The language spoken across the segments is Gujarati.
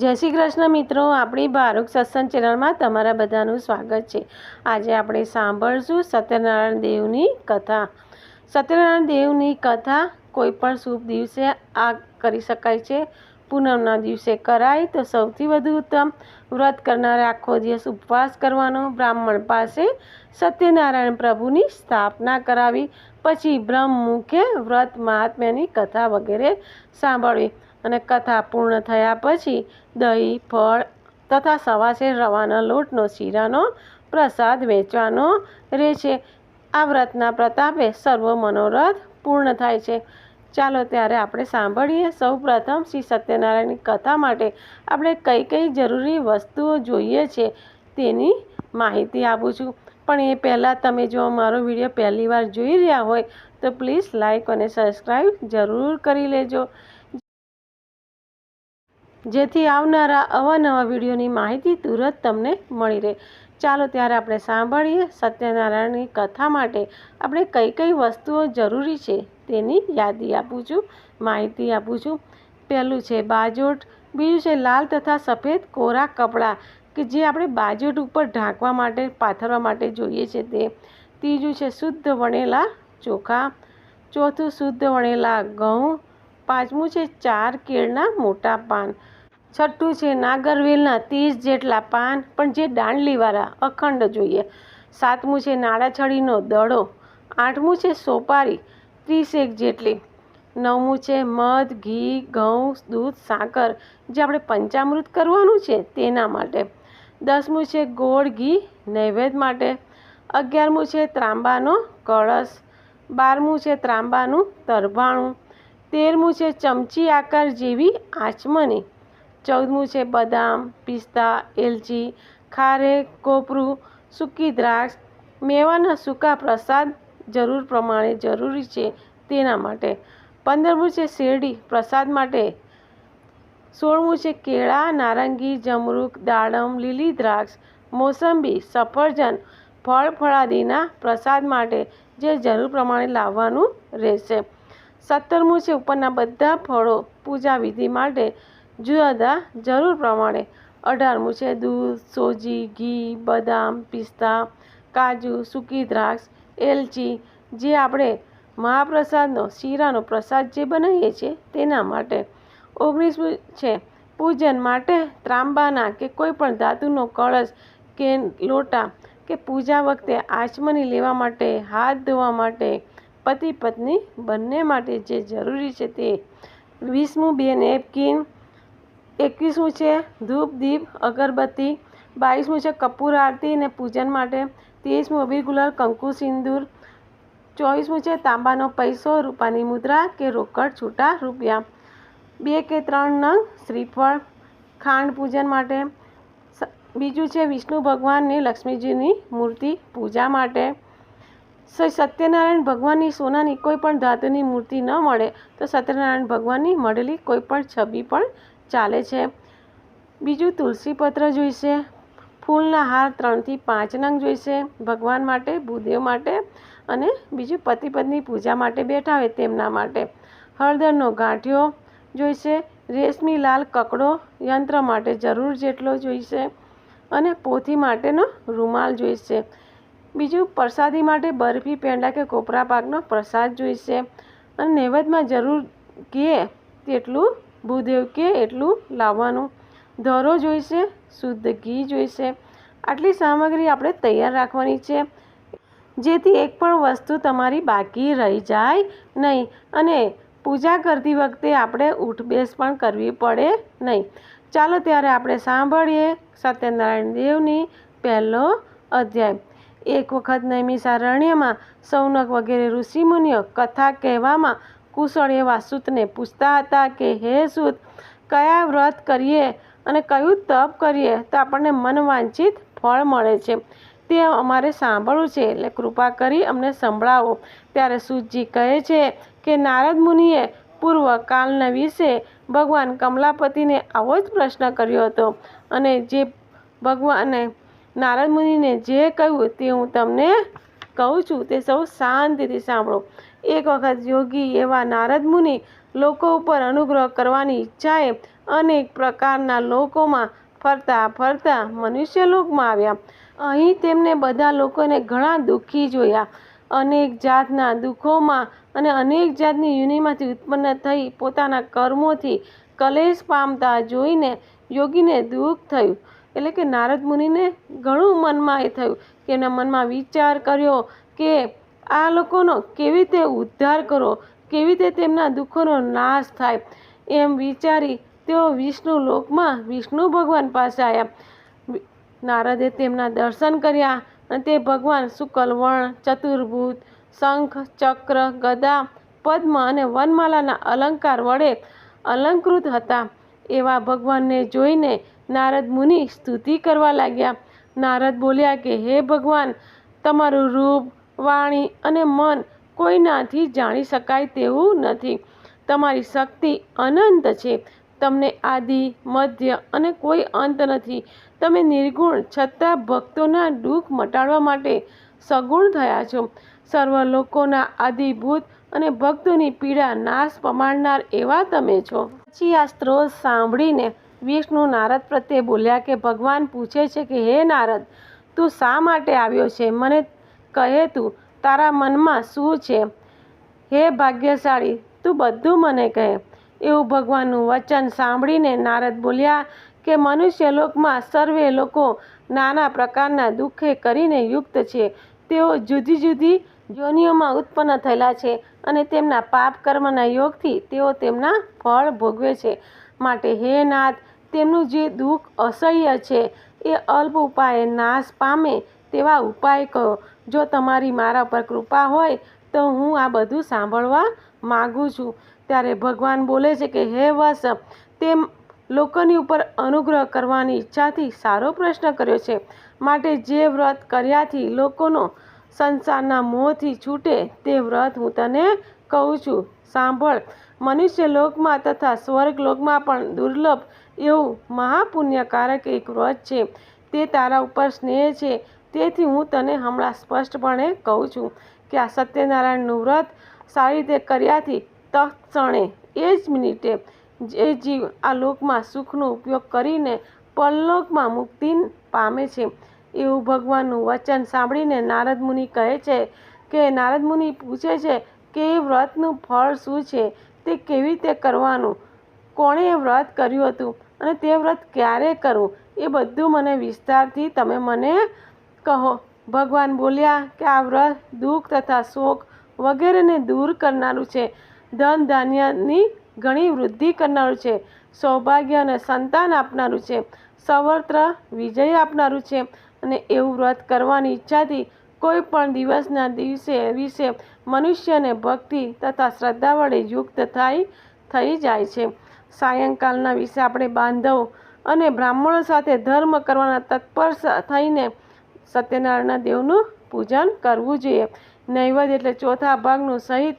જય શ્રી કૃષ્ણ મિત્રો, આપણી બારુક સત્સંગ ચેનલમાં તમારા બધાનું સ્વાગત છે। આજે આપણે સાંભળશું સત્યનારાયણ દેવની કથા। સત્યનારાયણ દેવની કથા કોઈ પણ શુભ દિવસે આ કરી શકાય છે। પૂનમના દિવસે કરાય તો સૌથી વધુ ઉત્તમ। વ્રત કરનારે આખો દિવસ ઉપવાસ કરવાનો, બ્રાહ્મણ પાસે સત્યનારાયણ પ્રભુની સ્થાપના કરાવી, પછી બ્રહ્મ મુખે વ્રત મહાત્મ્યની કથા વગેરે સાંભળવી અને કથા પૂર્ણ થયા પછી દહીં, ફળ તથા સવાસેર રવાના લોટનો શીરાનો પ્રસાદ વેચવાનો રહે છે। આ વ્રતના પ્રતાપે સર્વ મનોરથ પૂર્ણ થાય છે। ચાલો ત્યારે આપણે સાંભળીએ। સૌ પ્રથમ શ્રી સત્યનારાયણની કથા માટે આપણે કઈ કઈ જરૂરી વસ્તુઓ જોઈએ છે તેની માહિતી આપું છું। પણ એ પહેલાં તમે જો મારો વિડીયો પહેલી વાર જોઈ રહ્યા હોય તો પ્લીઝ લાઈક અને સબસ્ક્રાઈબ જરૂર કરી લેજો, જેથી આવનારા અવાનવા વિડીયોની માહિતી તુરંત તમને મળી રહે। ચાલો ત્યારે આપણે સાંભળીએ। સત્યનારાયણની કથા માટે આપણે કઈ કઈ વસ્તુઓ જરૂરી છે તેની યાદી આપું છું, માહિતી આપું છું। પહેલું છે બાજોટ, બીજું છે લાલ તથા સફેદ કોરા કપડાં કે જે આપણે બાજોટ ઉપર ઢાંકવા માટે, પાથરવા માટે જોઈએ છે તે। ત્રીજું છે શુદ્ધ વણેલા ચોખા, ચોથું શુદ્ધ વણેલા ઘઉં, પાંચમું છે 4 કેળના મોટા પાન, છઠ્ઠું છે નાગરવેલના 30 જેટલા પાન પણ જે દાંડલીવાળા અખંડ જોઈએ, સાતમું છે નાળાછડીનો દડો, આઠમું છે સોપારી 30 જેટલી, નવમું છે મધ, ઘી, ઘઉં, દૂધ, સાકર જે આપણે પંચામૃત કરવાનું છે તેના માટે, દસમું છે ગોળ ઘી નૈવેદ્ય માટે, 11મું છે ત્રાંબાનો કળશ, 12મું છે ત્રાંબાનું તરભાણું, 13મું છે ચમચી આકાર જેવી આચમની, 14મું છે બદામ, પિસ્તા, એલચી, ખારેક, કોપરું, સૂકી દ્રાક્ષ, મેવાના સૂકા પ્રસાદ જરૂર પ્રમાણે જરૂરી છે તેના માટે, 15મું છે શેરડી પ્રસાદ માટે, 16મું છે કેળા, નારંગી, જમરૂખ, દાડમ, લીલી દ્રાક્ષ, મોસંબી, સફરજન ફળાદિના પ્રસાદ માટે જે જરૂર પ્રમાણે લાવવાનું રહેશે। 17મું છે ઉપરના બધા ફળો પૂજા વિધિ માટે જુદા જરૂર પ્રમાણે, 18મું છે દૂધ, સોજી, ઘી, બદામ, પિસ્તા, કાજુ, સૂકી દ્રાક્ષ, એલચી જે આપણે મહાપ્રસાદનો શીરાનો પ્રસાદ જે બનાવીએ છીએ તેના માટે, 19મું છે પૂજન માટે ત્રાંબાના કે કોઈ પણ ધાતુનો કળશ કે લોટા કે પૂજા વખતે આચમની લેવા માટે, હાથ ધોવા માટે, પતિ પત્ની બંને માટે જે જરૂરી છે તે, 20મું 2 નેપકિન, 21મું છે ધૂપ દીપ અગરબત્તી, 22મું છે કપૂર આરતી અને પૂજન માટે, 23મું અબીર ગુલાલ કંકુ સિંદૂર, 24મું છે તાંબાનો પૈસો, રૂપાની મુદ્રા કે રોકડ છૂટા રૂપિયા, 2 કે 3 નંગ શ્રીફળ, ખાંડ પૂજન માટે, બીજું છે વિષ્ણુ ભગવાનની લક્ષ્મીજીની મૂર્તિ પૂજા માટે। સત્યનારાયણ ભગવાનની સોનાની કોઈ પણ ધાતુની મૂર્તિ ન મળે તો સત્યનારાયણ ભગવાનની મળેલી કોઈ પણ છબી પણ ચાલે છે। બીજું તુલસીપત્ર જોઈશે, ફૂલના હાર 3 થી 5 નંગ જોઈશે ભગવાન માટે, ભૂદેવ માટે અને બીજું પતિ પત્ની પૂજા માટે બેઠા હોય તેમના માટે, હળદરનો ગાંઠિયો જોઈશે, રેશમી લાલ કકડો યંત્ર માટે જરૂર જેટલો જોઈશે અને પોથી માટેનો રૂમાલ જોઈશે। બીજું પ્રસાદી માટે બરફી, પેંડા કે કોપરા પાકનો પ્રસાદ જોઈશે અને નૈવેદ્યમાં જરૂર કે તેટલું ભૂદેવ કે એટલું લાવવાનું, ધરો જોઈશે, શુદ્ધ ઘી જોઈશે। આટલી સામગ્રી આપણે તૈયાર રાખવાની છે જેથી એક પણ વસ્તુ તમારી બાકી રહી જાય નહીં અને પૂજા કરતી વખતે આપણે ઉઠબેસ પણ કરવી પડે નહીં। ચાલો ત્યારે આપણે સાંભળીએ સત્યનારાયણ દેવની પહેલો અધ્યાય। એક વખત નૈમિષારણ્યમાં સૌનક વગેરે ઋષિમુનિઓ કથા કહેવામાં કુશળ એવા સૂતને પૂછતા હતા કે હે સૂત, કયા વ્રત કરીએ અને કયું તપ કરીએ તો આપણને મનવાંછિત ફળ મળે છે તે અમારે સાંભળવું છે, એટલે કૃપા કરી અમને સંભળાવો। ત્યારે સૂતજી કહે છે કે નારદ મુનિએ પૂર્વકાળના વિશે ભગવાન કમલાપતિને આવો જ પ્રશ્ન કર્યો હતો અને જે ભગવાને નારદ મુનિને જે કહ્યું તે હું તમને કહું છું તે સૌ શાંતિથી સાંભળો। એક વખત યોગી એવા નારદ મુનિ લોકો ઉપર અનુગ્રહ કરવાની ઈચ્છાએ અનેક પ્રકારના લોકોમાં ફરતા ફરતા મનુષ્યલોકમાં આવ્યા. અહીં તેમને બધા લોકોને ઘણા દુઃખી જોયા. અનેક જાતના દુઃખોમાં અને અનેક જાતની યોનિમાંથી ઉત્પન્ન થઈ પોતાના કર્મોથી કલેશ પામતા જોઈને યોગીને દુઃખ થયું. એટલે કે નારદ મુનિને ઘણું મનમાં એ થયું કે એના મનમાં વિચાર કર્યો કે આ લોકોનો કેવી રીતે ઉદ્ધાર કરો, કેવી રીતે તેમના દુઃખોનો નાશ થાય. એમ વિચારી તેઓ વિષ્ણુ લોકમાં વિષ્ણુ ભગવાન પાસે આવ્યા. નારદે તેમના દર્શન કર્યા અને તે ભગવાન શુક્લવર્ણ, ચતુર્ભુજ, શંખ, ચક્ર, ગદા, પદ્મ અને વનમાલાના અલંકાર વડે અલંકૃત હતા. એવા ભગવાનને જોઈને નારદ મુનિ સ્તુતિ કરવા લાગ્યા. નારદ બોલ્યા કે હે ભગવાન, તમારું રૂપ, વાણી અને મન કોઈનાથી જાણી શકાય તેવું નથી. તમારી શક્તિ અનંત છે. તમને આદિ, મધ્ય અને કોઈ અંત નથી. તમે નિર્ગુણ છતાં ભક્તોના દુઃખ મટાડવા માટે સગુણ થયા છો. સર્વ લોકોના આદિભૂત અને ભક્તોની પીડા નાશ પમાડનાર એવા તમે છો. પછી આ સ્ત્રોત સાંભળીને વિષ્ણુ નારદ પ્રત્યે બોલ્યા કે ભગવાન પૂછે છે કે હે નારદ, તું શા માટે આવ્યો છે? મને કહે, તું તારા મનમાં શું છે? હે ભાગ્યશાળી, તું બધું મને કહે. એવું ભગવાનનું વચન સાંભળીને નારદ બોલ્યા કે મનુષ્યલોકમાં સર્વે લોકો નાના પ્રકારના દુઃખે કરીને યુક્ત છે. તેઓ જુદી જુદી યોનિઓમાં ઉત્પન્ન થયેલા છે અને તેમના પાપ કર્મના યોગથી તેઓ તેમના ફળ ભોગવે છે. માટે હે નાથ, તેમનું જે દુઃખ અસહ્ય છે એ અલ્પ ઉપાયે નાશ પામે તેવા ઉપાય કહો. જો તમારી મારા પર કૃપા હોય તો હું આ બધું સાંભળવા માગું છું. ત્યારે ભગવાન બોલે છે કે હે વત્સ, તે લોકોની ઉપર અનુગ્રહ કરવાની ઈચ્છાથી સારો પ્રશ્ન કર્યો છે. માટે જે વ્રત કર્યાથી લોકોનો સંસારના મોહથી છૂટે તે વ્રત હું તને કહું છું. સાંભળ. મનુષ્ય લોકમાં તથા સ્વર્ગલોકમાં પણ દુર્લભ એવું મહાપુણ્યકારક એક વ્રત છે. તે તારા ઉપર સ્નેહ છે. તેથી હું તને હમણાં સ્પષ્ટપણે કહું છું કે આ સત્યનારાયણનું વ્રત સારી રીતે કર્યાથી તત્ક્ષણે એ જ મિનિટે જે જીવ આ લોકમાં સુખનો ઉપયોગ કરીને પરલોકમાં મુક્તિ પામે છે. એવું ભગવાનનું વચન સાંભળીને નારદ મુનિ કહે છે કે નારદ મુનિ પૂછે છે કે એ વ્રતનું ફળ શું છે? તે કેવી રીતે કરવાનું? કોણે એ વ્રત કર્યું હતું અને તે વ્રત ક્યારે કરવું? એ બધું મને વિસ્તારથી તમે મને કહો. ભગવાન બોલ્યા કે આ વ્રત દુઃખ તથા શોક વગેરેને દૂર કરનારું છે. ધન ધાન્યની ઘણી વૃદ્ધિ કરનારું છે. સૌભાગ્ય અને સંતાન આપનારું છે. સર્વત્ર વિજય આપનારું છે. અને એવું વ્રત કરવાની ઈચ્છાથી કોઈ પણ દિવસના વિશે મનુષ્યને ભક્તિ તથા શ્રદ્ધા વડે યુક્ત થઈ જાય છે. સાયંકાલના વિશે આપણે બાંધવ અને બ્રાહ્મણો સાથે ધર્મ કરવાના તત્પર થઈને સત્યનારાયણ દેવનું પૂજન કરવું જોઈએ. નૈવેદ્ય એટલે ચોથા ભાગનું સહિત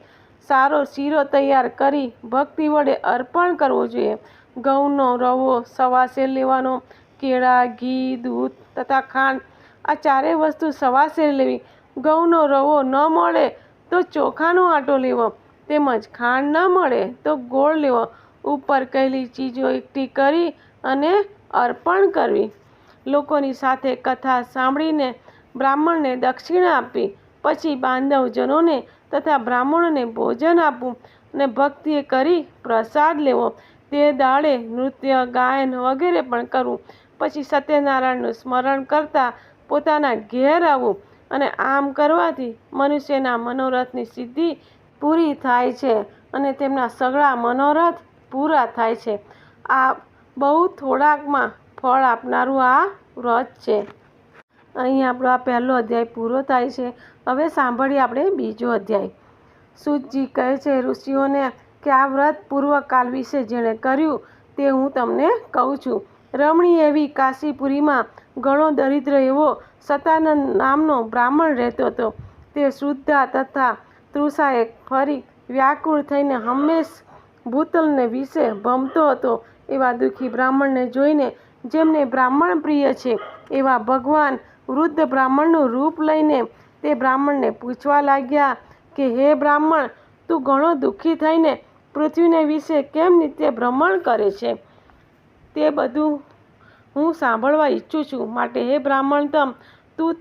સારો શીરો તૈયાર કરી ભક્તિ વડે અર્પણ કરવું જોઈએ. ઘઉંનો રવો સવાશેર લેવાનો. કેળા, ઘી, દૂધ તથા ખાંડ આ ચારેય વસ્તુ સવાશેર લેવી. ઘઉંનો રવો ન મળે તો ચોખાનો આટો લેવો. તેમજ ખાંડ ન મળે તો ગોળ લેવો. ઉપર કહેલી ચીજો એકઠી કરી અને અર્પણ કરવી. લોકોની સાથે કથા સાંભળીને બ્રાહ્મણને દક્ષિણા આપવી. પછી બાંધવજનોને તથા બ્રાહ્મણોને ભોજન આપવું અને ભક્તિએ કરી પ્રસાદ લેવો. તે દાડે નૃત્ય, ગાયન વગેરે પણ કરવું. પછી સત્યનારાયણનું સ્મરણ કરતા પોતાના ઘેર આવવું. અને આમ કરવાથી મનુષ્યના મનોરથની સિદ્ધિ પૂરી થાય છે અને તેમના સઘળા મનોરથ પૂરા થાય છે. આ બહુ થોડાકમાં ફળ આપનારું આ વ્રત છે. અહીં આપણો આ પહેલો અધ્યાય પૂરો થાય છે. હવે સાંભળીએ આપણે બીજો અધ્યાય. સૂતજી કહે છે ઋષિઓને કે આ વ્રત પૂર્વકાલ વિશે જેણે કર્યું તે હું તમને કહું છું. રમણીય એવી કાશીપુરીમાં ઘણો દરિદ્ર એવો સતાનંદ નામનો બ્રાહ્મણ રહેતો હતો. તે શુદ્ધા તથા તૃષાએ ફરી વ્યાકુળ થઈને હંમેશ ભૂતલને વિશે ભમતો હતો. એવા દુઃખી બ્રાહ્મણને જોઈને જેમને બ્રાહ્મણ પ્રિય છે એવા ભગવાન વૃદ્ધ બ્રાહ્મણનું રૂપ લઈને તે બ્રાહ્મણને પૂછવા લાગ્યા કે હે બ્રાહ્મણ, તું ઘણો દુઃખી થઈને પૃથ્વીને વિશે કેમ નિત્ય ભ્રમણ કરે છે? તે બધું હું સાંભળવા ઈચ્છું છું. માટે હે બ્રાહ્મણતમ, તું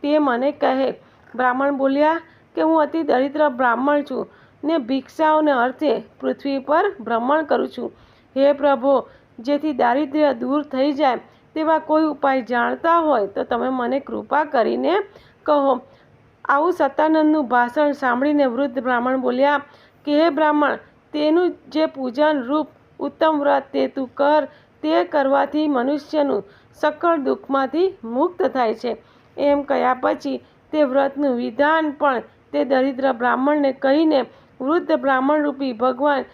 તે મને કહે. બ્રાહ્મણ બોલ્યા કે હું અતિ દરિદ્ર બ્રાહ્મણ છું ને ભિક્ષાઓને અર્થે પૃથ્વી પર ભ્રમણ કરું છું. હે પ્રભો, જેથી દારિદ્ર્ય દૂર થઈ જાય તેવા કોઈ ઉપાય જાણતા હોય તો તમે મને કૃપા કરીને કહો. આવું સતાનંદનું ભાષણ સાંભળીને વૃદ્ધ બ્રાહ્મણ બોલ્યા કે હે બ્રાહ્મણ, તેનું જે પૂજન રૂપ ઉત્તમ વ્રત તે તું કર. તે કરવાથી મનુષ્યનું સકળ દુઃખમાંથી મુક્ત થાય છે. એમ કહ્યા પછી તે વ્રતનું વિધાન પણ તે દરિદ્ર બ્રાહ્મણને કહીને વૃદ્ધ બ્રાહ્મણરૂપી ભગવાન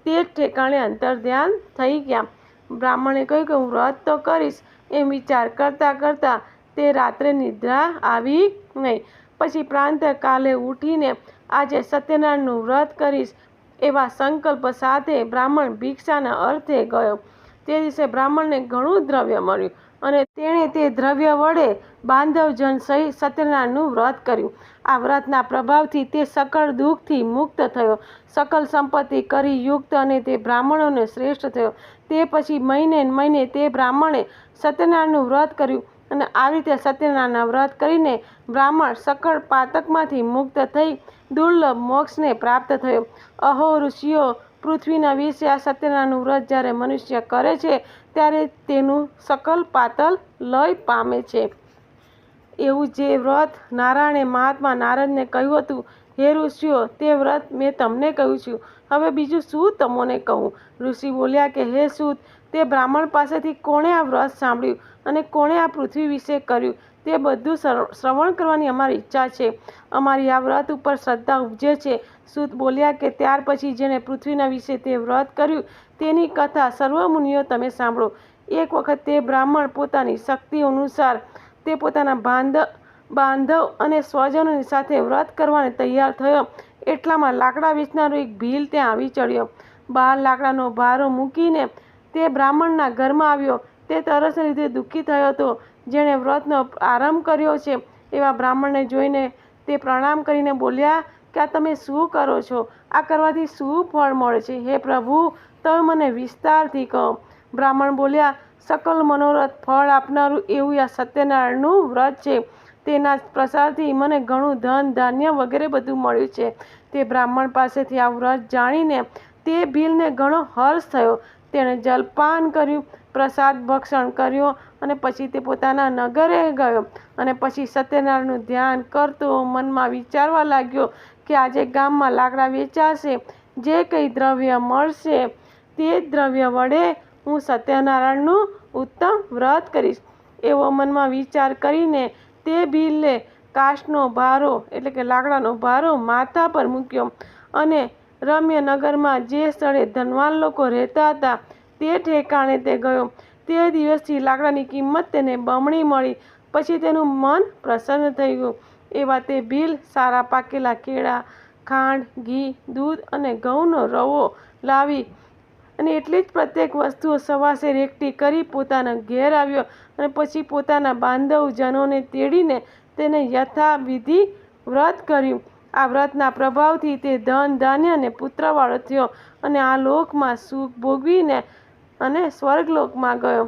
તે જ ઠેકાણે અંતર્ધ્યાન થઈ ગયા. બ્રાહ્મણે કહ્યું કે હું વ્રત તો કરીશ એમ વિચાર કરતાં કરતાં તે રાત્રે નિદ્રા આવી નહીં. પછી પ્રાંતકાલે ઉઠીને આજે સત્યનારાયણનું વ્રત કરીશ એવા સંકલ્પ સાથે બ્રાહ્મણ ભિક્ષાના અર્થે ગયો. તે દિવસે બ્રાહ્મણને ઘણું દ્રવ્ય મળ્યું અને તેણે તે દ્રવ્ય વડે બાંધવજન સહિત સત્યનારાયણનું વ્રત કર્યું. આ વ્રતના પ્રભાવથી તે સકળ દુઃખથી મુક્ત થયો, સકલ સંપત્તિ કરી યુક્ત અને તે બ્રાહ્મણોને શ્રેષ્ઠ થયો. તે પછી મહિને તે બ્રાહ્મણે સત્યનારાયણનું વ્રત કર્યું અને આવી રીતે સત્યનારાયણના વ્રત કરીને બ્રાહ્મણ સકળ પાતકમાંથી મુક્ત થઈ દુર્લભ મોક્ષને પ્રાપ્ત થયો. અહો ઋષિઓ, પૃથ્વીના વિશે આ સત્યનારાયણનું વ્રત જ્યારે મનુષ્ય કરે છે ત્યારે તેનું સકલ પાતલ લય પામે છે. એવું જે વ્રત નારાયણે મહાત્મા નારદને કહ્યું હતું. હે ઋષિઓ, તે વ્રત મેં તમને કહ્યું છું. હવે બીજું શું તમોને કહું? ઋષિ બોલ્યા કે હે સૂત, તે બ્રાહ્મણ પાસેથી કોણે આ વ્રત સાંભળ્યું અને કોણે આ પૃથ્વી વિશે કર્યું તે બધું શ્રવણ કરવાની અમારી ઈચ્છા છે. અમારી આ વ્રત ઉપર શ્રદ્ધા ઉપજે છે. સૂત બોલ્યા કે ત્યાર પછી જેણે પૃથ્વીના વિશે તે વ્રત કર્યું તેની કથા સર્વ મુનિઓ તમે સાંભળો. એક વખત તે બ્રાહ્મણ પોતાની શક્તિ અનુસાર તે પોતાના બાંધવ અને સ્વજનોની સાથે વ્રત કરવાને તૈયાર થયો. એટલામાં લાકડા વેચનારો એક ભીલ ત્યાં આવી ચડ્યો. બહાર લાકડાનો ભારો મૂકીને તે બ્રાહ્મણના ઘરમાં આવ્યો. તે તરસને લીધે દુઃખી થયો હતો. જેણે વ્રતનો આરંભ કર્યો છે એવા બ્રાહ્મણને જોઈને તે પ્રણામ કરીને બોલ્યા કે આ તમે શું કરો છો? આ કરવાથી શું ફળ મળે છે? હે પ્રભુ, તમે મને વિસ્તારથી કહો. બ્રાહ્મણ બોલ્યા, સકલ મનોરથ ફળ આપનારું એવું આ સત્યનારાયણનું વ્રત છે. તેના પ્રસારથી મને ઘણું ધન ધાન્ય વગેરે બધું મળ્યું છે. તે બ્રાહ્મણ પાસેથી આ વ્રત જાણીને તે ભીલને ઘણો હર્ષ થયો. તેણે જલપાન કર્યું, પ્રસાદ ભક્ષણ કર્યો અને પછી તે પોતાના નગરે ગયો અને પછી સત્યનારાયણનું ધ્યાન કરતો મનમાં વિચારવા લાગ્યો કે આજે ગામમાં લાકડા વેચાશે, જે કંઈ દ્રવ્ય મળશે તે જ દ્રવ્ય વડે હું સત્યનારાયણનું ઉત્તમ વ્રત કરીશ. એવો મનમાં વિચાર કરીને તે ભીલે કાષ્ઠનો ભારો એટલે કે લાકડાનો ભારો માથા પર મૂક્યો અને રમ્ય નગરમાં જે સ્થળે ધનવાન લોકો રહેતા હતા તે ઠેકાણે તે ગયો. તે દિવસથી લાકડાની કિંમત તેને બમણી મળી. પછી તેનું મન પ્રસન્ન થઈ ગયું. એવા તે ભીલ સારા પાકેલા કેળા, ખાંડ, ઘી, દૂધ અને ઘઉંનો રવો લાવી અને એટલી જ પ્રત્યેક વસ્તુઓ સવાસેર એકઠી કરી પોતાના ઘેર આવ્યો અને પછી પોતાના બાંધવજનોને તેડીને તેને યથાવિધિ વ્રત કર્યું. આ વ્રતના પ્રભાવથી તે ધન ધાન્ય અને પુત્રવાળો થયો અને આ લોકમાં સુખ ભોગવીને અને સ્વર્ગલોકમાં ગયો.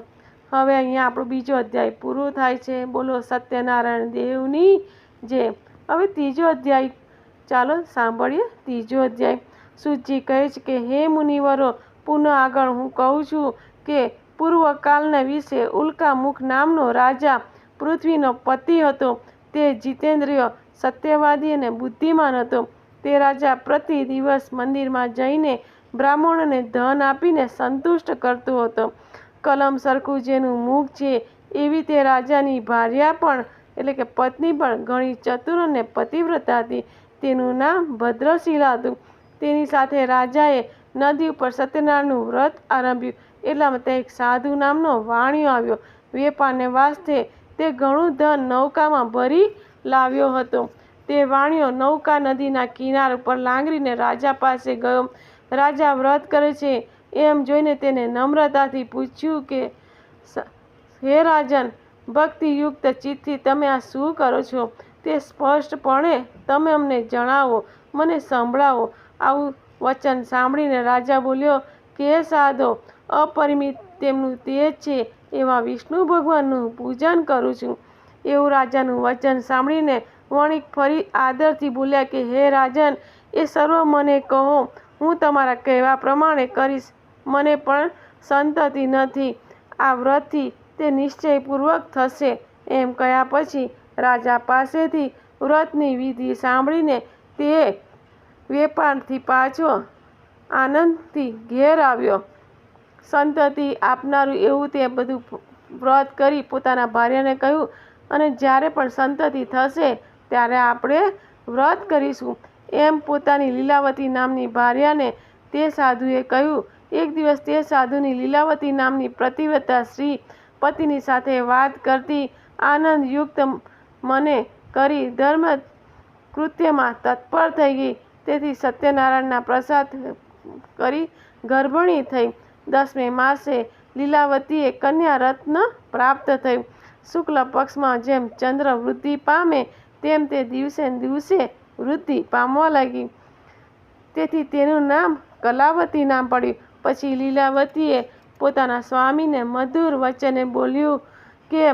હવે અહીંયા આપણો બીજો અધ્યાય પૂરો થાય છે. બોલો સત્યનારાયણ દેવની જય. હવે ત્રીજો અધ્યાય ચાલો સાંભળીએ. ત્રીજો અધ્યાય સૂતજી કહે છે કે હે મુનિવરો, પુનઃ આગળ હું કહું છું કે પૂર્વકાલના વિશે ઉલ્કામુખ નામનો રાજા પૃથ્વીનો પતિ હતો. તે જીતેન્દ્રિય, સત્યવાદી અને બુદ્ધિમાન હતો. તે રાજા પ્રતિ દિવસ મંદિરમાં જઈને બ્રાહ્મણોને ધન આપીને સંતુષ્ટ કરતો હતો. કલમ સરખું જેનું મુખ છે એવી તે રાજાની ભાર્યા પણ એટલે કે પત્ની પણ ઘણી ચતુર અને પતિવ્રતા હતી. તેનું નામ ભદ્રશીલા હતું. તેની સાથે રાજાએ નદી ઉપર સત્યનારાયણનું વ્રત આરંભ્યું. એટલામાં ત્યાં એક સાધુ નામનો વાણિયો આવ્યો. વેપારને વાસ્તે તે ઘણું ધન નૌકામાં ભરી લાવ્યો હતો. તે વાણિયો નૌકા નદીના કિનાર ઉપર લાંગરીને રાજા પાસે ગયો. રાજા વ્રત કરે છે એમ જોઈને તેને નમ્રતાથી પૂછ્યું કે હે રાજન, ભક્તિયુક્ત ચિત્તથી તમે આ શું કરો છો તે સ્પષ્ટપણે તમે અમને જણાવો. મને સંભળાવો. આવું વચન સાંભળીને રાજા બોલ્યો કે સાધો, અપરિમિત તેમનું તેજ છે એવા વિષ્ણુ ભગવાનનું પૂજન કરું છું. એવું રાજાનું વચન સાંભળીને વણિક ફરી આદરથી બોલ્યા કે હે રાજન, એ સર્વ મને કહો, હું તમારા કહેવા પ્રમાણે કરીશ. મને પણ સંતતિ નથી. આ વ્રતથી તે નિશ્ચયપૂર્વક થશે. એમ કહ્યા પછી રાજા પાસેથી વ્રતની વિધિ સાંભળીને તે વેપારથી પાછો આનંદથી ઘેર આવ્યો. સંતતિ આપનારું એવું તે બધું વ્રત કરી પોતાના ભાર્યાને કહ્યું, અને જ્યારે પણ સંતતિ થશે ત્યારે આપણે વ્રત કરીશું. એમ પોતાની લીલાવતી નામની ભાર્યાને તે સાધુએ કહ્યું. એક દિવસ તે સાધુની લીલાવતી નામની પતિવ્રતા સ્ત્રી પતિની સાથે વાત કરતી આનંદયુક્ત મને કરી ધર્મ કૃત્યમાં તત્પર થઈ ગઈ. તેથી સત્યનારાયણના પ્રસાદ કરી ગર્ભણી થઈ. 10મે માસે લીલાવતીએ કન્યા રત્ન પ્રાપ્ત થયું. શુક્લ પક્ષમાં જેમ ચંદ્ર વૃદ્ધિ પામે તેમ તે દિવસે ને દિવસે વૃદ્ધિ પામવા લાગી. તેથી તેનું નામ કલાવતી નામ પડ્યું. પછી લીલાવતીએ પોતાના સ્વામીને મધુર વચને બોલ્યું કે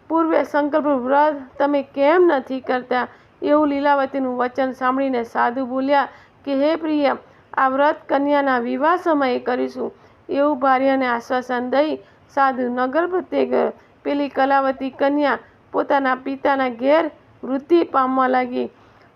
પૂર્વે સંકલ્પ વ્રત તમે કેમ નથી કરતા? એવું લીલાવતીનું વચન સાંભળીને સાધુ બોલ્યા કે હે પ્રિય, આ વ્રત કન્યાના વિવાહ સમયે કરીશું. એવું ભાર્યાને આશ્વાસન દઈ સાધુ નગર પ્રત્યે ગયો. પેલી કલાવતી કન્યા પોતાના પિતાના ઘેર વૃદ્ધિ પામવા લાગી.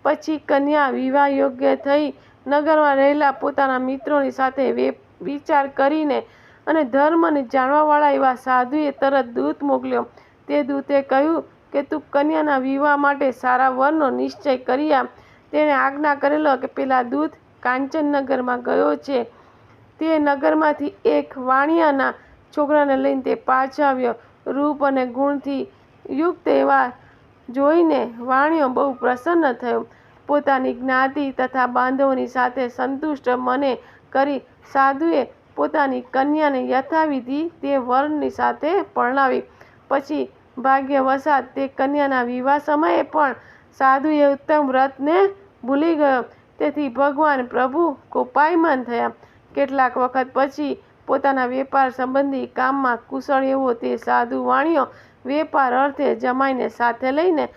પછી કન્યા વિવાહ યોગ્ય થઈ નગરમાં રહેલા પોતાના મિત્રોની સાથે વિચાર કરીને અને ધર્મને જાણવાવાળા એવા સાધુએ તરત દૂત મોકલ્યો. તે દૂતે કહ્યું કે તું કન્યાના વિવાહ માટે સારા વરનો નિશ્ચય કરી આપ. તેણે આજ્ઞા કરેલો કે પેલા દૂત કાંચનનગરમાં ગયો છે. તે નગરમાંથી એક વાણિયાના છોકરાને લઈને તે પાછો આવ્યો. રૂપ અને ગુણથી યુક્ત એવા જોઈને વાણિયો બહુ પ્રસન્ન થયો. પોતાની જ્ઞાતિ તથા બાંધવોની સાથે સંતુષ્ટ મને કરી સાધુએ પોતાની કન્યાને યથાવિધિ તે વરની સાથે પરણાવી. પછી ભાગ્યવશાત તે કન્યાના વિવાહ સમયે પણ સાધુએ ઉત્તમ વ્રતને ભૂલી ગયો. તેથી ભગવાન પ્રભુ કોપાયમાન થયા. કેટલાક વખત પછી પોતાના વેપાર સંબંધી કામમાં કુશળ એવો તે સાધુ વાણિયો વેપાર અર્થે જમાઈને સાથે લઈને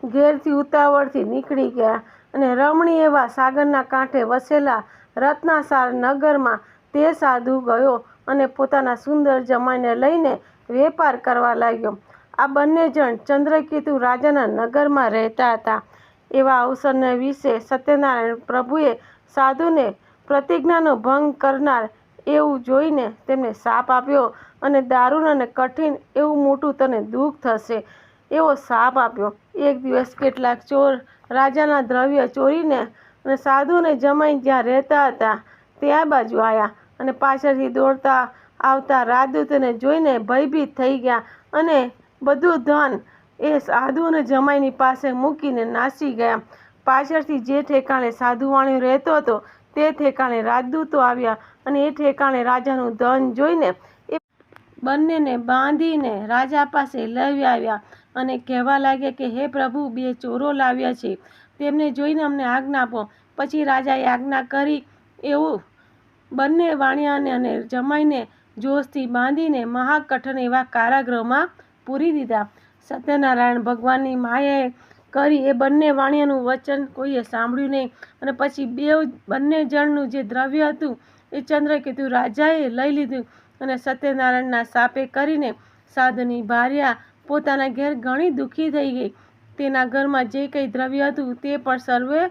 ઘેરથી ઉતાવળથી નીકળી ગયા. અને રમણીય એવા સાગરના કાંઠે વસેલા રત્નાસાર નગરમાં તે સાધુ ગયો અને પોતાના સુંદર જમાઈને લઈને વેપાર કરવા લાગ્યો. આ બંને જણ ચંદ્રકેતુ રાજાના નગરમાં રહેતા હતા. એવા અવસરને વિશે સત્યનારાયણ પ્રભુએ સાધુને પ્રતિજ્ઞાનો ભંગ કરનાર એવું જોઈને તેમને શાપ આપ્યો અને દારૂણ અને કઠિન એવું મોટું તને દુઃખ થશે એવો શાપ આપ્યો. એક દિવસ કેટલાક ચોર રાજાના દ્રવ્ય ચોરીને અને સાધુને જમાઈ જ્યાં રહેતા હતા ત્યાં બાજુ આવ્યા અને પાછળથી દોડતા આવતા રાજદૂતને જોઈને ભયભીત થઈ ગયા અને બધું ધન એ સાધુ અને જમાઈની પાસે મૂકીને નાસી ગયા. પાછળથી જે ઠેકાણે સાધુ વાણિયો રહેતો હતો તે ઠેકાણે રાજદૂતો આવ્યા અને એ ઠેકાણે રાજાનું ધન જોઈને એ બંનેને બાંધીને રાજા પાસે લઈ આવ્યા અને કહેવા લાગ્યા કે હે પ્રભુ, 2 ચોરો લાવ્યા છે, તેમને જોઈને અમને આજ્ઞા આપો. પછી રાજાએ આજ્ઞા કરી એવું બંને વાણિયાને અને જમાઈને જોશથી બાંધીને મહાકઠણ એવા કારાગૃહમાં પૂરી દીધા. સત્યનારાયણ ભગવાનની માયાએ કરી એ બંને વાણિયાનું વચન કોઈએ સાંભળ્યું નહીં. અને પછી બંને જણનું જે દ્રવ્ય હતું એ ચંદ્રકેતુ રાજાએ લઈ લીધું. અને સત્યનારાયણના શાપે કરીને સાધુની ભાર્યા પોતાના ઘેર ઘણી દુઃખી થઈ ગઈ. તેના ઘરમાં જે કંઈ દ્રવ્ય હતું તે પણ સર્વે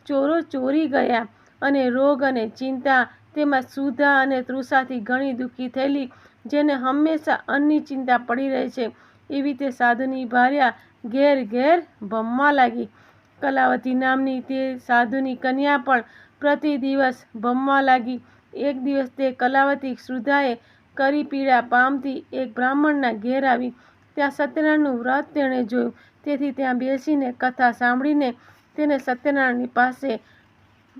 ચોરો ચોરી ગયા. અને રોગ અને ચિંતા તેમજ સુધા અને તૃષાથી ઘણી દુઃખી થયેલી, જેને હંમેશા અન્નની ચિંતા પડી રહે છે, એવી તે સાધુની ભાર્યા ઘેર ઘેર ભમવા લાગી. કલાવતી નામની તે સાધુની કન્યા પણ પ્રતિ દિવસ ભમવા લાગી. એક દિવસ તે કલાવતી સુધાએ કરી પીડા પામતી એક બ્રાહ્મણના ઘેર આવી. ત્યાં સત્યનારાયણનું વ્રત તેણે જોયું. તેથી ત્યાં બેસીને કથા સાંભળીને તેને સત્યનારાયણની પાસે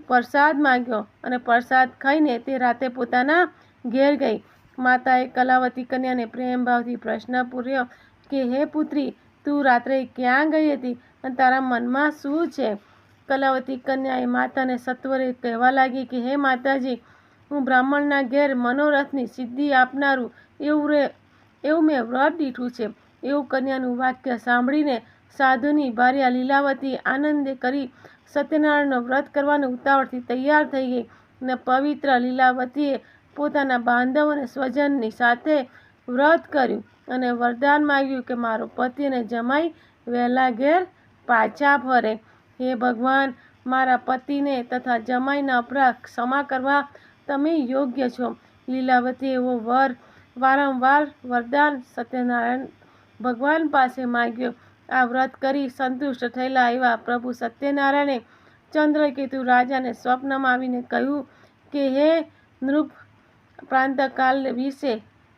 પ્રસાદ માંગ્યો અને પ્રસાદ ખાઈને તે રાતે પોતાના ઘેર ગઈ. માતાએ કલાવતી કન્યાને પ્રેમભાવથી પ્રશ્ન પૂછ્યો કે હે પુત્રી, તું રાત્રે ક્યાં ગઈ હતી અને તારા મનમાં શું છે? કલાવતી કન્યાએ માતાને સત્વરે કહેવા લાગી કે હે માતાજી, હું બ્રાહ્મણના ઘેર મનોરથની સિદ્ધિ આપનારું એવું મેં વ્રત દીઠું છે. એવું કન્યાનું વાક્ય સાંભળીને સાધુની ભાર્યા લીલાવતી આનંદે કરી સત્યનારાયણનું વ્રત કરવાનું ઉતાવળથી તૈયાર થઈ ગઈ ને પવિત્ર લીલાવતીએ પોતાના બાંધવ અને સ્વજનની સાથે વ્રત કર્યું અને વરદાન માગ્યું કે મારો પતિ અને જમાઈ વહેલા ઘેર પાછા ફરે. હે ભગવાન, મારા પતિને તથા જમાઈના અપરાધ ક્ષમા કરવા તમે યોગ્ય છો. લીલાવતીએ એવો વારંવાર વરદાન સત્યનારાયણ ભગવાન પાસે માગ્યો. આ વ્રત કરી સંતુષ્ટ થયેલા એવા પ્રભુ સત્યનારાયણે ચંદ્રકેતુ રાજાને સ્વપ્નમાં આવીને કહ્યું કે હે નૃપ, પ્રાંતકાલ વિશે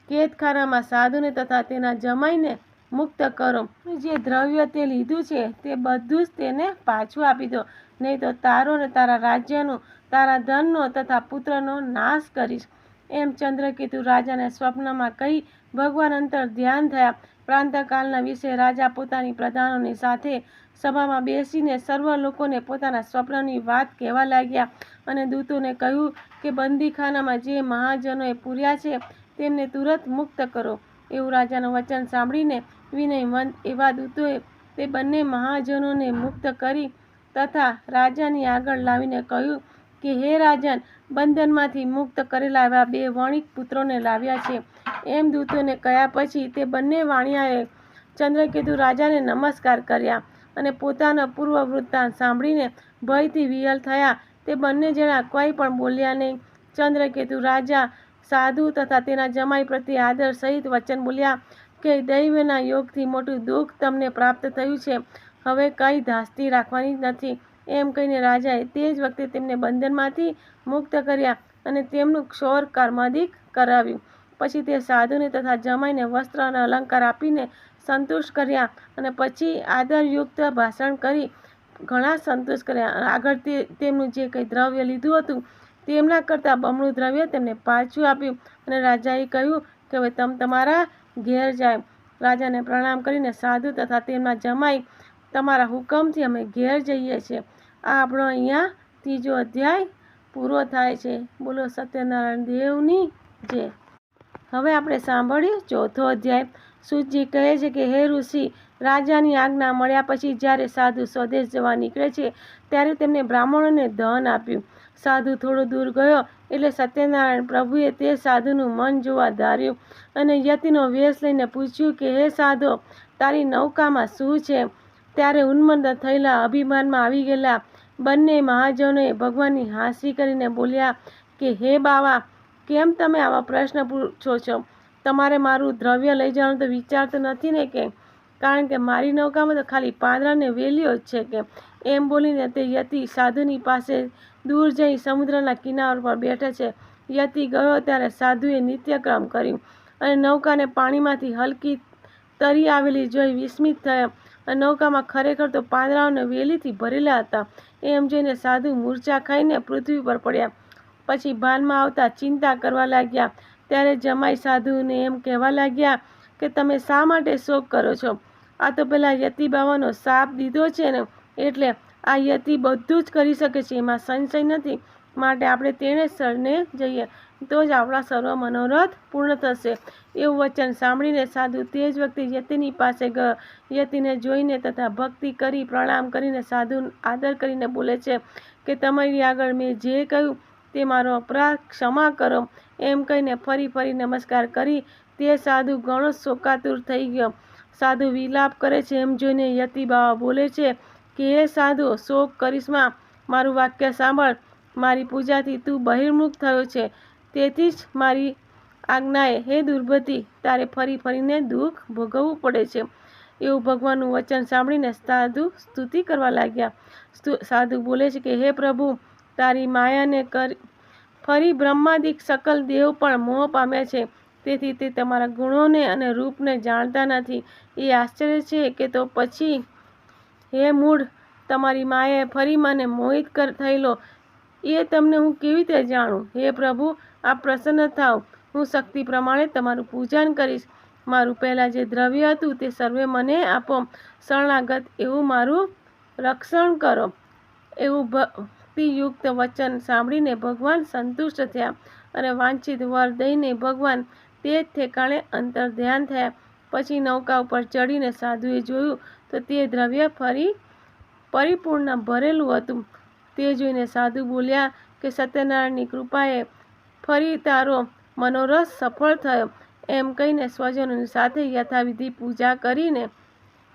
કેદખાનામાં સાધુને તથા તેના જમાઈને મુક્ત કરો. જે દ્રવ્ય તે લીધું છે તે બધું જ તેને પાછું આપી દો, નહીં તો તારો ને તારા રાજ્યનો, તારા ધનનો તથા પુત્રનો નાશ કરીશ. એમ ચંદ્રકેતુ રાજાને સ્વપ્નમાં કહી ભગવાન અંતર ધ્યાન થયા. પ્રાંતકાલના વિશે રાજા પોતાની પ્રધાનોની સાથે સભામાં બેસીને સર્વ લોકોને પોતાના સ્વપ્નની વાત કહેવા લાગ્યા અને દૂતોને કહ્યું કે બંદીખાનામાં જે મહાજનોએ પૂર્યા છે તેમને તુરંત મુક્ત કરો. એવું રાજાનું વચન સાંભળીને વિનયવંત એવા દૂતોએ તે બંને મહાજનોને મુક્ત કરી તથા રાજાની આગળ લાવીને કહ્યું કે હે રાજન, બંધનમાંથી મુક્ત કરેલા એવા 2 વણિક પુત્રોને લાવ્યા છે. એમ દૂતોને કહ્યા પછી તે બંને વાણિયાએ ચંદ્રકેતુ રાજાને નમસ્કાર કર્યા અને પોતાનો પૂર્વ વૃત્તાંત સાંભળીને ભયથી વિહ્વલ થયા. તે બંને જણા કંઈ પણ બોલ્યા નહીં. ચંદ્રકેતુ રાજા સાધુ તથા તેના જમાઈ પ્રત્યે આદર સહિત વચન બોલ્યા કે દૈવના યોગથી મોટું દુઃખ તમને પ્રાપ્ત થયું છે. હવે કંઈ ધાસ્તી રાખવાની નથી. એમ કહીને રાજાએ તે જ વખતે તેમને બંધનમાંથી મુક્ત કર્યા અને તેમનું ક્ષૌર કર્માદિક કરાવ્યું. પછી તે સાધુને તથા જમાઈને વસ્ત્ર અને અલંકાર આપીને સંતુષ્ટ કર્યા અને પછી આદરયુક્ત ભાષણ કરી ઘણા સંતુષ્ટ કર્યા. આગળ તેમનું જે કંઈ દ્રવ્ય લીધું હતું તેમના કરતાં બમણું દ્રવ્ય તેમને પાછું આપ્યું અને રાજાએ કહ્યું કે હવે તમારા ઘેર જાય. રાજાને પ્રણામ કરીને સાધુ તથા તેમના જમાઈ તમારા હુકમથી અમે ઘેર જઈએ છીએ. આ આપણો અહીંયા 3જો અધ્યાય પૂરો થાય છે. બોલો સત્યનારાયણ દેવની જય. હવે આપણે સાંભળીએ 4થો અધ્યાય. સૂતજી કહે છે કે હે ઋષિ, રાજાની આજ્ઞા મળ્યા પછી જ્યારે સાધુ સ્વદેશ જવા નીકળે છે ત્યારે તેમને બ્રાહ્મણોને ધન આપ્યું. સાધુ થોડો દૂર ગયો એટલે સત્યનારાયણ પ્રભુએ તે સાધુનું મન જોવા ધાર્યું અને યતિનો વેશ લઈને પૂછ્યું કે હે સાધો, તારી નૌકામાં શું છે? ત્યારે ઉન્મત્ત થયેલા અભિમાનમાં આવી ગયેલા બંને મહાજનોએ ભગવાનની હાંસી કરીને બોલ્યા કે હે બાવા, કેમ તમે આવા પ્રશ્ન પૂછો છો? તમારે મારું દ્રવ્ય લઈ જવાનો તો વિચાર તો નથી ને કે? કારણ કે મારી નૌકામાં તો ખાલી પાંદડા ને વેલીઓ જ છે કે. એમ બોલીને તે યતિ સાધુની પાસે દૂર જઈ સમુદ્રના કિનારા પર બેઠે છે. યતિ ગયો ત્યારે સાધુએ નિત્યક્રમ કર્યું અને નૌકાને પાણીમાંથી હલકી તરી આવેલી જોઈ વિસ્મિત થયા. નૌકામાં ખરેખર તો પાંદડાઓ અને વેલીથી ભરેલા હતા. એમ જોઈને સાધુ મૂર્છા ખાઈને પૃથ્વી પર પડ્યા. પછી ભાનમાં આવતા ચિંતા કરવા લાગ્યા. ત્યારે જમાઈ સાધુને એમ કહેવા લાગ્યા કે તમે શા માટે શોક કરો છો? આ તો પેલા યતિ બાવાનો શાપ દીધો છે ને, એટલે આ યતિ બધું જ કરી શકે છે, એમાં સંશય નથી. માટે આપણે તેણે શરણે જઈએ તો જ આપણા સર્વ મનોરથ પૂર્ણ થશે. એવું વચન સાંભળીને સાધુ તે જ વખતે યતિની પાસે ગયો. યતિને જોઈને તથા ભક્તિ કરી પ્રણામ કરીને સાધુ આદર કરીને બોલે છે કે તમારી આગળ મેં જે કહ્યું તે મારો અપરાધ ક્ષમા કરો. એમ કહીને ફરી નમસ્કાર કરી તે સાધુ ઘણો શોકાતુર થઈ ગયો. સાધુ વિલાપ કરે છે એમ જોઈને યતિ બાવા બોલે છે કે હે સાધુ, શોક કરીશમાં, મારું વાક્ય સાંભળ. મારી પૂજાથી તું બહિર્મુખ થયો છે, તેથી જ મારી આજ્ઞાએ હે દુર્બતી તારે ફરીને દુઃખ ભોગવવું પડે છે. એવું ભગવાનનું વચન સાંભળીને સાધુ સ્તુતિ કરવા લાગ્યા. સાધુ બોલે છે કે હે પ્રભુ, તારી માયાને ફરી બ્રહ્માદિક સકલ દેવ પણ મોહ પામ્યા છે, તેથી તે તમારા ગુણોને અને રૂપને જાણતા નથી. એ આશ્ચર્ય છે કે તો પછી હે મૂઢ, તમારી માયાએ ફરી મને મોહિત થયેલો એ તમને હું કેવી રીતે જાણું? હે પ્રભુ, આપ પ્રસન્ન થાવ. હું શક્તિ પ્રમાણે તમારું પૂજન કરીશ. મારું પહેલાં જે દ્રવ્ય હતું તે સર્વે મને આપો. શરણાગત એવું મારું રક્ષણ કરો. એવું ભક્તિયુક્ત વચન સાંભળીને ભગવાન સંતુષ્ટ થયા અને વાંછિત વર દઈને ભગવાન તે જ ઠેકાણે અંતર ધ્યાન થયા. પછી નૌકા ઉપર ચડીને સાધુએ જોયું તો તે દ્રવ્ય પરિપૂર્ણ ભરેલું હતું. તે જોઈને સાધુ બોલ્યા કે સત્યનારાયણની કૃપાએ ફરી તારો મનોરથ સફળ થયો. એમ કહીને સ્વજનોની સાથે યથાવિધિ પૂજા કરી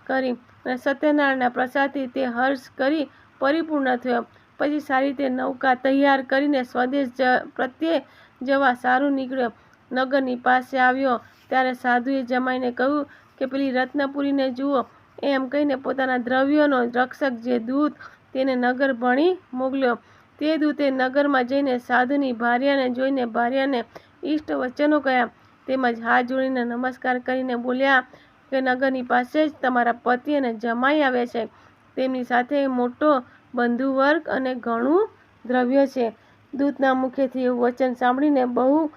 અને સત્યનારાયણના પ્રસાદથી તે હર્ષ કરી પરિપૂર્ણ થયો. પછી સારી રીતે નૌકા તૈયાર કરીને સ્વદેશ પ્રત્યે જવા સારું નીકળ્યો. નગરની પાસે આવ્યો ત્યારે સાધુએ જમાઈને કહ્યું કે પેલી રત્નપુરીને જુઓ. એમ કહીને પોતાના દ્રવ્યોનો રક્ષક જે દૂત તેને નગર ભણી મોકલ્યો. તે દૂતે નગરમાં જઈને સાધુની ભાર્યાને જોઈને ભાર્યાને ઇષ્ટ વચનો કહ્યા, તેમજ હાથ જોડીને નમસ્કાર કરીને બોલ્યા કે નગરની પાસે જ તમારા પતિ અને જમાઈ આવ્યા છે. તેમની સાથે મોટો બંધુવર્ગ અને ઘણું દ્રવ્ય છે. દૂતના મુખેથી એવું વચન સાંભળીને બહુ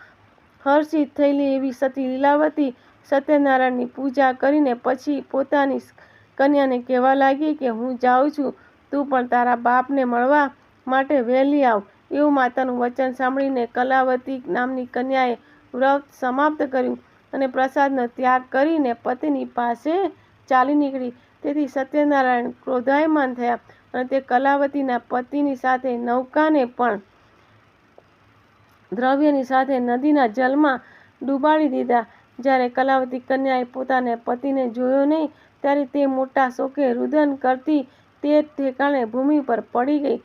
હર્ષિત થયેલી એવી સતી લીલાવતી સત્યનારાયણની પૂજા કરીને પછી પોતાની કન્યાને કહેવા લાગી કે હું જાઉં છું, તું પણ તારા બાપને મળવા માટે વહેલી આવ. એવું માતાનું વચન સાંભળીને કલાવતી નામની કન્યાએ વ્રત સમાપ્ત કર્યું અને પ્રસાદનો ત્યાગ કરીને પતિની પાસે ચાલી નીકળી. તેથી સત્યનારાયણ ક્રોધાયમાન થયા અને તે કલાવતીના પતિની સાથે નૌકાને પણ દ્રવ્યની સાથે નદીના જલમાં ડૂબાડી દીધા. જ્યારે કલાવતી કન્યાએ પોતાના પતિને જોયો નહીં ત્યારે તે મોટા શોકે રુદન કરતી તે ઠેકાણે ભૂમિ પર પડી ગઈ.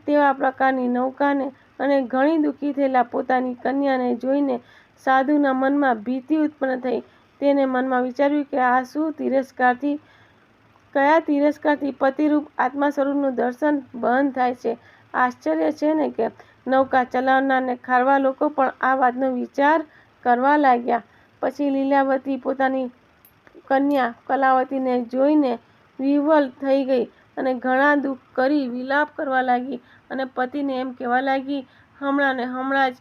તેવા પ્રકારની નૌકાને અને ઘણી દુઃખી થયેલા પોતાની કન્યાને જોઈને સાધુના મનમાં ભીતિ ઉત્પન્ન થઈ. તેને મનમાં વિચાર્યું કે આ શું કયા તિરસ્કારથી પતિરૂપ આત્મા સ્વરૂપનું દર્શન બંધ થાય છે. આશ્ચર્ય છે ને કે નૌકા ચલાવનારને ખારવા લોકો પણ આ વાતનો વિચાર કરવા લાગ્યા. પછી લીલાવતી પોતાની કન્યા કલાવતીને જોઈને વિહ્વલ થઈ ગઈ અને ઘણા દુઃખ કરી વિલાપ કરવા લાગી અને પતિને એમ કહેવા લાગી, હમણાં ને હમણાં જ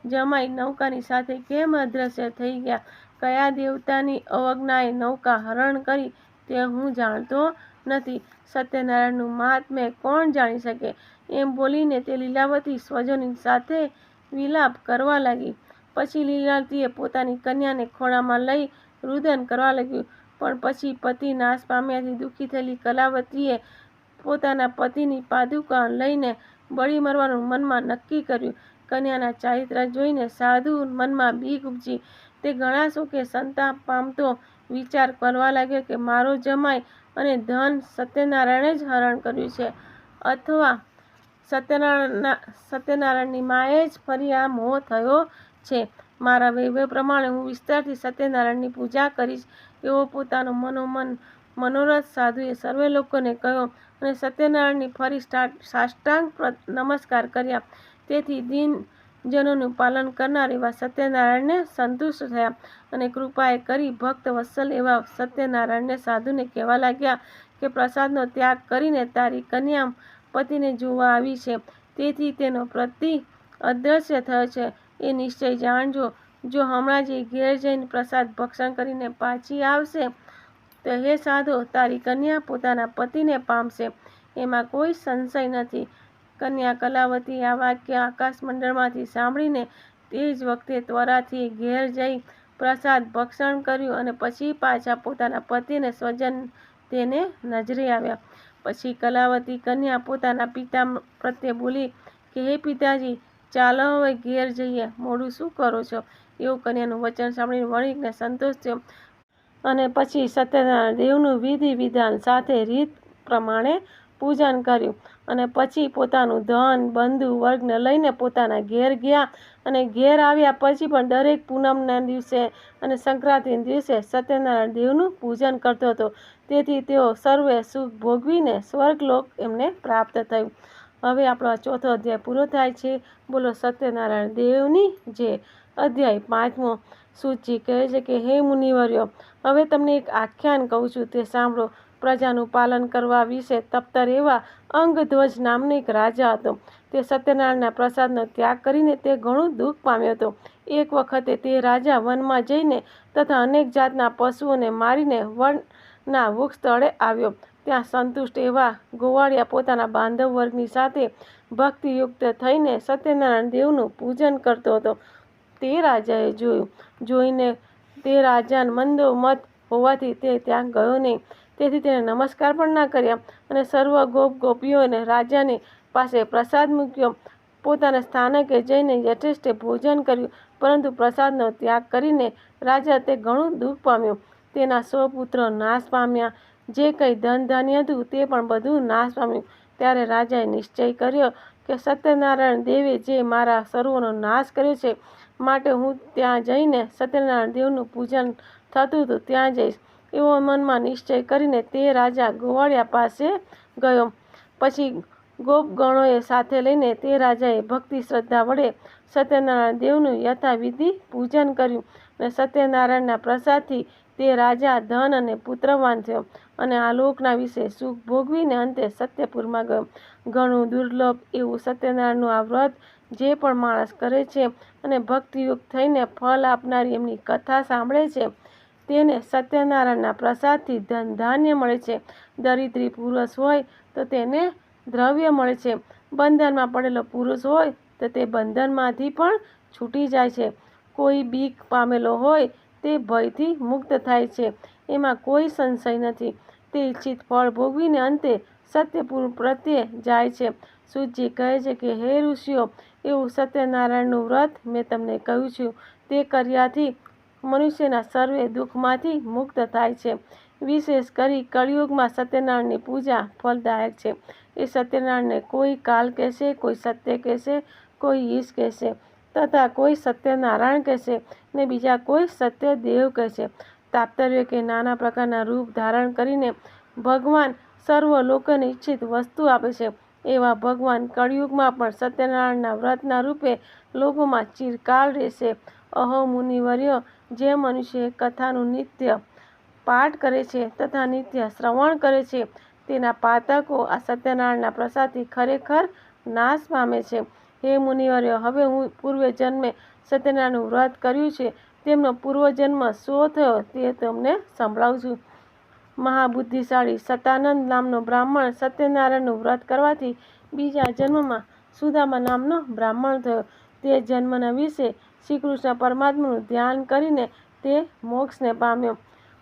જમાઈ નૌકાની સાથે કેમ અદ્રશ્ય થઈ ગયા? કયા દેવતાની અવજ્ઞાએ નૌકા હરણ કરી તે હું જાણતો નથી. સત્યનારાયણનું મહાત્મ્ય કોણ જાણી શકે? એમ બોલીને તે લીલાવતી સ્વજનોની સાથે વિલાપ કરવા લાગી. પછી લીલાવતીએ પોતાની કન્યાને ખોળામાં લઈ રુદન કરવા લાગ્યું. પણ પછી પતિ નાશ પામ્યાથી દુઃખી થયેલી કલાવતીએ પોતાના પતિની પાદુકા લઈને બળી મરવાનું મનમાં નક્કી કર્યું. કન્યાના ચારિત્ર જોઈને સાધુ મનમાં બીક ઉપજી. તે ઘણા શોકે સંતાપ પામતો વિચાર કરવા લાગ્યો કે મારો જમાઈ અને ધન સત્યનારાયણે જ હરણ કર્યું છે, અથવા સત્યનારાયણની માએ જ ફરી આ મોહ થયો છે. મારા વૈભવ પ્રમાણે હું વિસ્તારથી સત્યનારાયણની પૂજા કરીશ એવો પોતાનો મનોરથ સાધુએ સર્વે લોકોને કહ્યો અને સત્યનારાયણની ફરી સાષ્ટાંગ નમસ્કાર કર્યા. તેથી દિનજનોનું પાલન કરનાર એવા સત્યનારાયણને સંતુષ્ટ થયા અને કૃપાએ કરી ભક્ત વત્સલ એવા સત્યનારાયણને સાધુને કહેવા લાગ્યા કે પ્રસાદનો ત્યાગ કરીને તારી કન્યા પતિને જોવા આવી છે, તેથી તેનો પતિ અદ્રશ્ય થયો છે એ નિશ્ચય જાણજો. જો હમણાં જ ઘેર જઈને પ્રસાદ ભક્ષણ કરીને પાછી આવશે તો હે સાધો, તારી કન્યા પોતાના પતિને પામશે, એમાં કોઈ સંશય નથી. કન્યા કલાવતી આ વાક્ય આકાશમંડળમાંથી સાંભળીને તે જ વખતે ત્વરાથી ઘેર જઈ પ્રસાદ ભક્ષણ કર્યું અને પછી પાછા પોતાના પતિ અને સ્વજન તેને નજરે આવ્યા. પછી કલાવતી કન્યા પોતાના પિતા પ્રત્યે બોલી કે હે પિતાજી, ચાલો હવે ઘેર જઈએ, મોડું શું કરો છો? એવું કન્યાનું વચન સાંભળીને વણિકને સંતોષ થયો અને પછી સત્યનારાયણ દેવનું વિધિ વિધાન સાથે રીત પ્રમાણે પૂજન કર્યું અને પછી પોતાનું ધન બંધુ વર્ગને લઈને પોતાના ઘેર ગયા. અને ઘેર આવ્યા પછી પણ દરેક પૂનમના દિવસે અને સંક્રાંતિના દિવસે સત્યનારાયણ દેવનું પૂજન કરતો હતો. તેથી તેઓ સર્વે સુખ ભોગવીને સ્વર્ગલોક એમને પ્રાપ્ત થયું. હવે આપણો ચોથો અધ્યાય પૂરો થાય છે. બોલો સત્યનારાયણ દેવની જય. અધ્યાય 5મો. સૂતજી કહે છે કે હે મુનિવર્યો, હવે તમને એક આખ્યાન કહું છું, તે સાંભળો. પ્રજાનું પાલન કરવા વિશે તપ્તર એવા અંગધ્વજ નામનો એક રાજા હતો. તે સત્યનારાયણના પ્રસાદનો ત્યાગ કરીને તે ઘણું દુઃખ પામ્યો હતો. એક વખતે તે રાજા વનમાં જઈને તથા અનેક જાતના પશુઓને મારીને વનના વૃક્ષ તળે આવ્યો. ત્યાં સંતુષ્ટ એવા ગોવાળિયા પોતાના બાંધવ વર્ગની સાથે ભક્તિયુક્ત થઈને સત્યનારાયણ દેવનું પૂજન કરતો હતો. તે રાજાએ જોઈને તે રાજાને મંદોમત હોવાથી તે ત્યાં ગયો નહીં. તેથી તેણે નમસ્કાર પણ ના કર્યા અને સર્વ ગોપીઓને રાજાની પાસે પ્રસાદ મૂક્યો. પોતાના સ્થાનકે જઈને યથેષ્ટ ભોજન કર્યું, પરંતુ પ્રસાદનો ત્યાગ કરીને રાજા તે ઘણું દુઃખ પામ્યો. તેના 100 પુત્રો નાશ પામ્યા. જે કંઈ ધન ધાન્ય હતું તે પણ બધું નાશ પામ્યું. ત્યારે રાજાએ નિશ્ચય કર્યો કે સત્યનારાયણ દેવે જે મારા સર્વોનો નાશ કર્યો છે, માટે હું ત્યાં જઈને સત્યનારાયણ દેવનું પૂજન થતું હતું ત્યાં જઈશ. એવો મનમાં નિશ્ચય કરીને તે રાજા ગોવાળિયા પાસે ગયો. પછી ગોપગણોએ સાથે લઈને તે રાજાએ ભક્તિ શ્રદ્ધા વડે સત્યનારાયણ દેવનું યથાવિધિ પૂજન કર્યું અને સત્યનારાયણના પ્રસાદથી તે રાજા ધન અને પુત્રવાન થયો અને આ લોકના વિશે સુખ ભોગવીને અંતે સત્યપુરમાં ગયો. ઘણું દુર્લભ એવું સત્યનારાયણનું આ વ્રત જે પણ માણસ કરે છે અને ભક્તિયુક્ત થઈને ફળ આપનારી એમની કથા સાંભળે છે, તેને સત્યનારાયણના પ્રસાદથી ધન ધાન્ય મળે છે. દરિદ્રી પુરુષ હોય તો તેને દ્રવ્ય મળે છે. બંધનમાં પડેલો પુરુષ હોય તો તે બંધનમાંથી પણ છૂટી જાય છે. કોઈ બીક પામેલો હોય તે ભયથી મુક્ત થાય છે. એમાં કોઈ સંશય નથી. તે ઈચ્છિત ફળ ભોગવીને અંતે સત્યપુર પ્રત્યે જાય છે. સૂતજી કહે છે કે હે ઋષિઓ, એવું સત્યનારાયણનું વ્રત મેં તમને કહ્યું છું, તે કર્યાથી મનુષ્યના સર્વે દુઃખમાંથી મુક્ત થાય છે. વિશેષ કરી કળિયુગમાં સત્યનારાયણની પૂજા ફલદાયક છે. એ સત્યનારાયણને કોઈ કાલ કહેશે, કોઈ સત્ય કહેશે, કોઈ ઈશ કહેશે, તથા કોઈ સત્યનારાયણ કહેશે ને બીજા કોઈ સત્યદેવ કહેશે. તાત્પર્ય કે નાના પ્રકારના રૂપ ધારણ કરીને ભગવાન સર્વ લોકોને ઈચ્છિત વસ્તુ આપે છે. એવા ભગવાન કળિયુગમાં પણ સત્યનારાયણના વ્રતના રૂપે લોકોમાં ચિરકાળ રહેશે. અહો મુનિવર્યો, જે મનુષ્ય કથાનું નિત્ય પાઠ કરે છે તથા નિત્ય શ્રવણ કરે છે, તેના પાતકો આ સત્યનારાયણના પ્રસાદથી ખરેખર નાશ પામે છે. હે મુનિવર્યો, હવે હું પૂર્વ જન્મે સત્યનારાયણનું વ્રત કર્યું છે તેમનો પૂર્વજન્મ શો થયો તે તમને સંભળાવું છું. મહાબુદ્ધિશાળી સતાનંદ નામનો બ્રાહ્મણ સત્યનારાયણનું વ્રત કરવાથી બીજા જન્મમાં સુદામા નામનો બ્રાહ્મણ થયો. તે જન્મના વિશે શ્રીકૃષ્ણ પરમાત્માનું ધ્યાન કરીને તે મોક્ષને પામ્યો.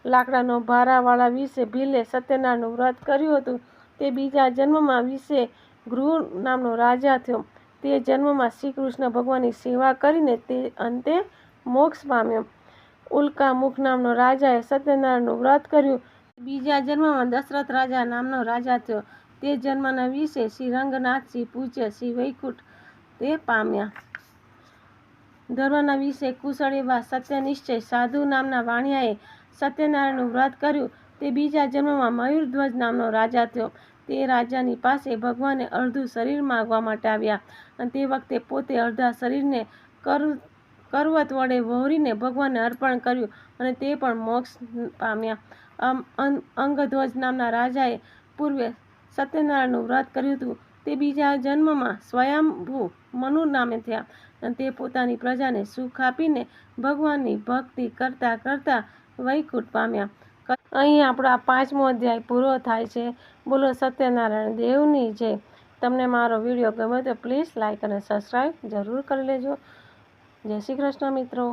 લાકડાનો ભારાવાળા વિશે ભીલે સત્યનારાયણનું વ્રત કર્યું હતું. તે બીજા જન્મમાં વિશે ગૃહ નામનો રાજા થયો. તે જન્મમાં શ્રીકૃષ્ણ ભગવાનની સેવા કરીને તે અંતે મોક્ષ પામ્યો. ઉલ્કામુખ નામનો રાજાએ સત્યનારાયણનું વ્રત કર્યું. બીજા જન્મમાં દશરથ રાજા નામનો રાજા થયો. તે જન્મના વિશે શ્રી રંગનાથજી પૂજ્ય શ્રી વૈકુંઠ તે પામ્યા. ધર્મના વિશે કુશળ એવા સત્યનિશ્ચય સાધુ નામના વાણિયાએ સત્યનારાયણનું વ્રત કર્યું. તે બીજા જન્મમાં મયુરધ્વજ નામનો રાજા થયો. તે રાજાની પાસે ભગવાને અડધું શરીર માગવા માટે આવ્યા અને તે વખતે પોતે અડધા શરીરને કરવત વડે વહોરીને ભગવાનને અર્પણ કર્યું અને તે પણ મોક્ષ પામ્યા. અંગધ્વજ નામના રાજાએ પૂર્વે સત્યનારાયણનું વ્રત કર્યું હતું. તે બીજા જન્મમાં સ્વયંભૂ મનુ નામે થયા અને તે પોતાની પ્રજાને સુખ આપીને ભગવાનની ભક્તિ કરતા કરતા વૈકુંઠ પામ્યા. અહીં આપણો આ 5મો અધ્યાય પૂરો થાય છે. બોલો સત્યનારાયણ દેવની જય. તમને મારો વિડીયો ગમે તો પ્લીઝ લાઇક અને સબસ્ક્રાઈબ જરૂર કરી લેજો. જય શ્રી કૃષ્ણ મિત્રો.